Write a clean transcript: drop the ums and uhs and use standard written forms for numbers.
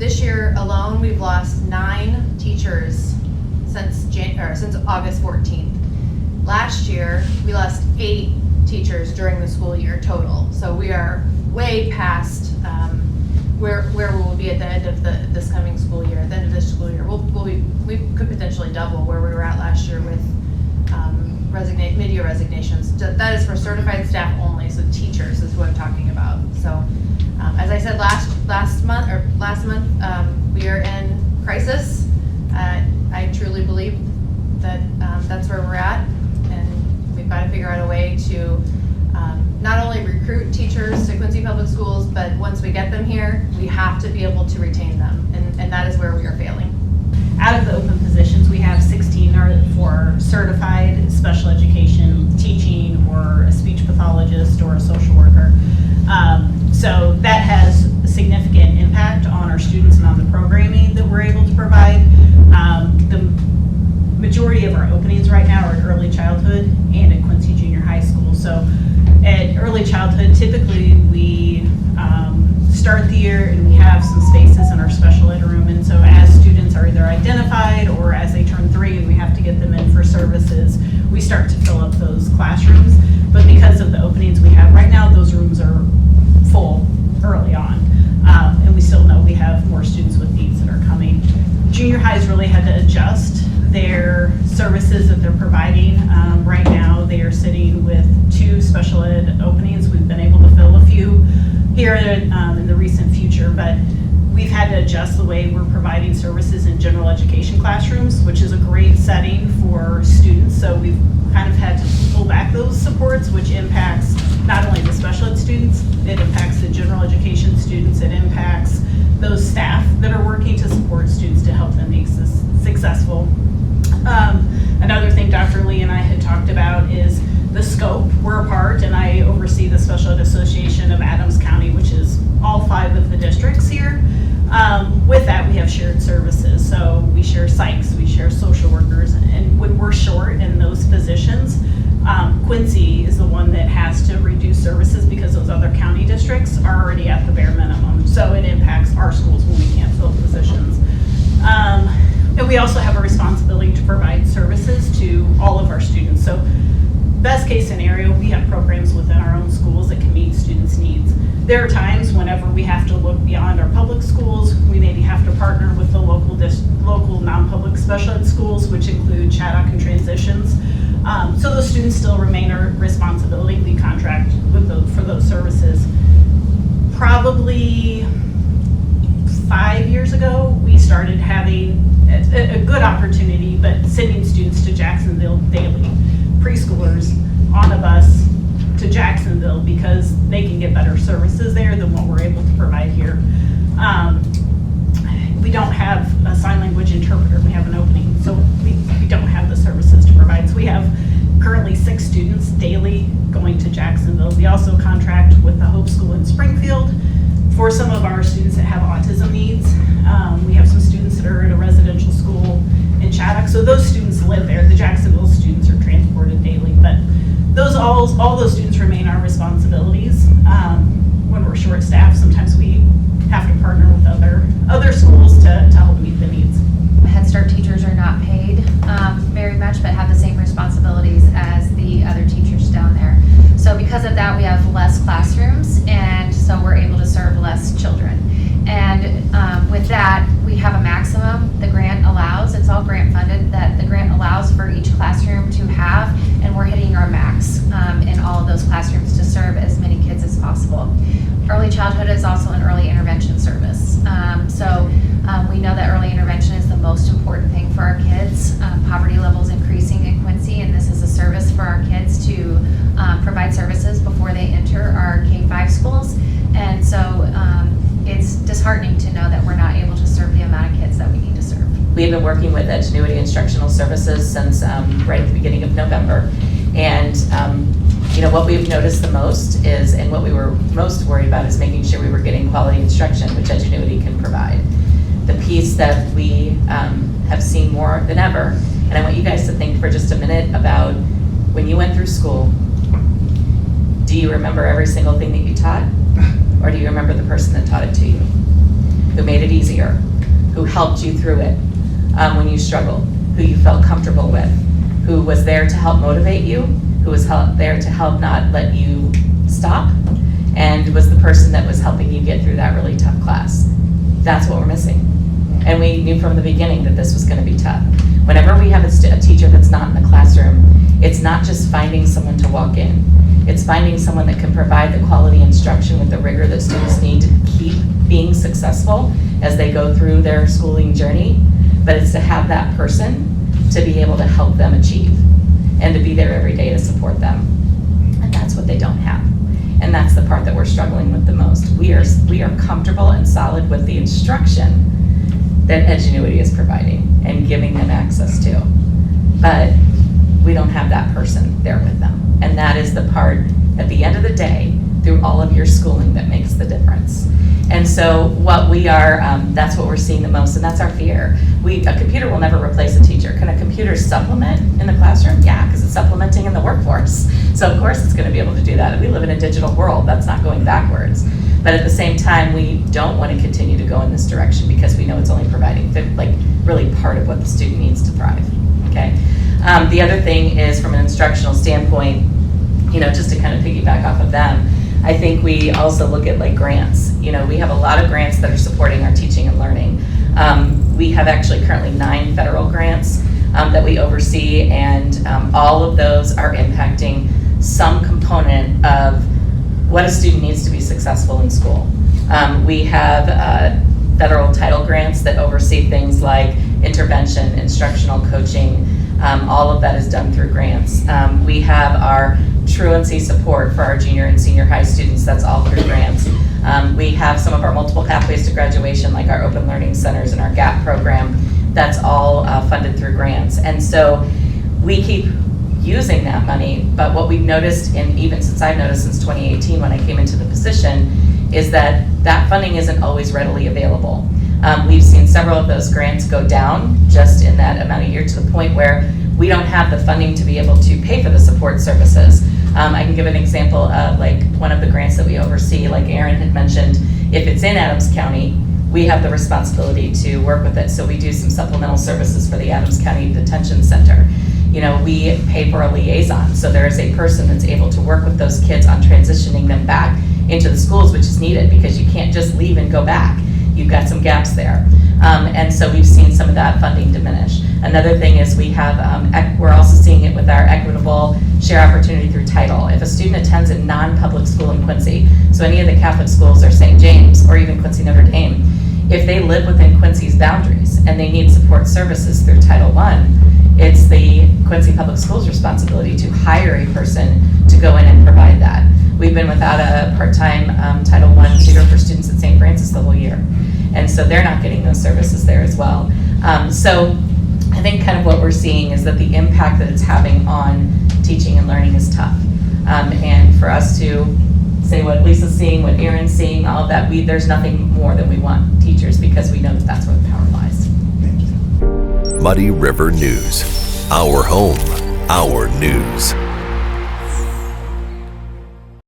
This year alone, we've lost 9 teachers since August 14th. Last year, we lost 8 teachers during the school year total. So we are way past where we will be at the end of this coming school year. At the end of this school year, we could potentially double where we were at last year with mid-year resignations. That is for certified staff only, so teachers is who I'm talking about. So as I said last month, we are in crisis. I truly believe that that's where we're at, and we've got to figure out a way to not only recruit teachers to Quincy Public Schools, but once we get them here, we have to be able to retain them, and that is where we are failing. Out of the open positions, we have 16 are for certified special education teaching, or a speech pathologist, or a social worker. So that has a significant impact on our students and on the programming that we're able to provide. The majority of our openings right now are at early childhood and at Quincy Junior High School. So at early childhood, typically we start the year and we have some spaces in our special ed room, and so as students are either identified or as they turn 3 and we have to get them in for services, we start to fill up those classrooms. But because of the openings we have right now, those rooms are full early on, and we still know we have more students with needs that are coming. Junior highs really had to adjust their services that they're providing. Right now they are sitting with 2 special ed openings. We've been able to fill a few here in the recent future, but we've had to adjust the way we're providing services in general education classrooms, which is a great setting for students. So we've kind of had to pull back those supports, which impacts not only the special ed students, it impacts the general education students, it impacts those staff that are working to support students to help them be successful. Another thing Dr. Lee and I had talked about is the scope. We're a part, and I oversee the Special Ed Association of Adams County, which is all 5 of the districts here. With that, we have shared services. So we share psychs, we share social workers, and when we're short in those positions, Quincy is the one that has to reduce services because those other county districts are already at the bare minimum. So it impacts our schools when we can't fill positions. And we also have a responsibility to provide services to all of our students. So best case scenario, we have programs within our own schools that can meet students' needs. There are times whenever we have to look beyond our public schools. We maybe have to partner with the local non-public special ed schools, which include Chaddock and Transitions. So those students still remain our responsibility. We contract with for those services. Probably 5 years ago, we started having a good opportunity, but sending students to Jacksonville daily, preschoolers on a bus to Jacksonville, because they can get better services there than what we're able to provide here. We don't have a sign language interpreter. We have an opening, so we don't have the services to provide. So we have currently 6 students daily going to Jacksonville. We also contract with the Hope School in Springfield for some of our students that have autism needs. We have some students that are at a residential school in Chaddock, so those students live there. The Jacksonville students are transported daily, but all those students remain our responsibilities. When we're short-staffed, sometimes we have to partner with other schools to help meet the needs. Head Start teachers are not paid very much, but have the same responsibilities as the other teachers down there. So because of that, we have less classrooms, and so we're able to serve less children. And with that, we have a maximum the grant allows. It's all grant funded that the grant allows for each classroom to have, and we're hitting our max in all of those classrooms to serve as many kids as possible. Early childhood is also an early intervention service. We know that early intervention is the most important thing for our kids. Poverty levels increasing in Quincy, and this is a service for our kids to provide services before they enter our K-5 schools. And so it's disheartening to know that we're not able to serve the amount of kids that we need to serve. We've been working with Ingenuity Instructional Services since right at the beginning of November. And what we've noticed the most is, and what we were most worried about, is making sure we were getting quality instruction, which Ingenuity can provide. The piece that we have seen more than ever, and I want you guys to think for just a minute about when you went through school, do you remember every single thing that you taught? Or do you remember the person that taught it to you? who made it easier, who helped you through it when you struggled, who you felt comfortable with, who was there to help motivate you, who was there to help not let you stop, and was the person that was helping you get through that really tough class. That's what we're missing. And we knew from the beginning that this was going to be tough. Whenever we have a teacher that's not in the classroom, it's not just finding someone to walk in. It's finding someone that can provide the quality instruction with the rigor that students need to keep being successful as they go through their schooling journey. But it's to have that person to be able to help them achieve and to be there every day to support them. And that's what they don't have. And that's the part that we're struggling with the most. We are comfortable and solid with the instruction that Edgenuity is providing and giving them access to. But we don't have that person there with them. And that is the part, at the end of the day, through all of your schooling that makes the difference. And so what we are, that's what we're seeing the most, and that's our fear. A computer will never replace a teacher. Can a computer supplement in the classroom? Yeah, because it's supplementing in the workforce. So of course it's going to be able to do that. We live in a digital world. That's not going backwards. But at the same time, we don't want to continue to go in this direction because we know it's only providing really part of what the student needs to thrive. Okay. The other thing is, from an instructional standpoint, just to kind of piggyback off of them, I think we also look at grants. We have a lot of grants that are supporting our teaching and learning. We have actually currently 9 federal grants that we oversee, and all of those are impacting some component of what a student needs to be successful in school. We have federal title grants that oversee things like intervention, instructional coaching. All of that is done through grants. We have our truancy support for our junior and senior high students. That's all through grants. We have some of our multiple pathways to graduation, like our open learning centers and our GAP program. That's all funded through grants. And so we keep using that money, but what we've noticed, and even since I've noticed since 2018 when I came into the position, is that that funding isn't always readily available. We've seen several of those grants go down just in that amount of year, to the point where we don't have the funding to be able to pay for the support services. I can give an example of one of the grants that we oversee, like Aaron had mentioned. If it's in Adams County, we have the responsibility to work with it. So we do some supplemental services for the Adams County Detention Center. We pay for a liaison. So there is a person that's able to work with those kids on transitioning them back into the schools, which is needed because you can't just leave and go back. You've got some gaps there. And so we've seen some of that funding diminish. Another thing is we have, we're also seeing it with our equitable share opportunity through title. If a student attends a non-public school in Quincy, so any of the Catholic schools or St. James or even Quincy Notre Dame, if they live within Quincy's boundaries and they need support services through Title I, it's the Quincy Public Schools' responsibility to hire a person to go in and provide that. We've been without a part-time Title I tutor for students at St. Francis the whole year. And so they're not getting those services there as well. So I think kind of what we're seeing is that the impact that it's having on teaching and learning is tough. And for us to say what Lisa's seeing, what Aaron's seeing, all of that, there's nothing more than we want teachers, because we know that that's where the power lies. Muddy River News. Our home, our news.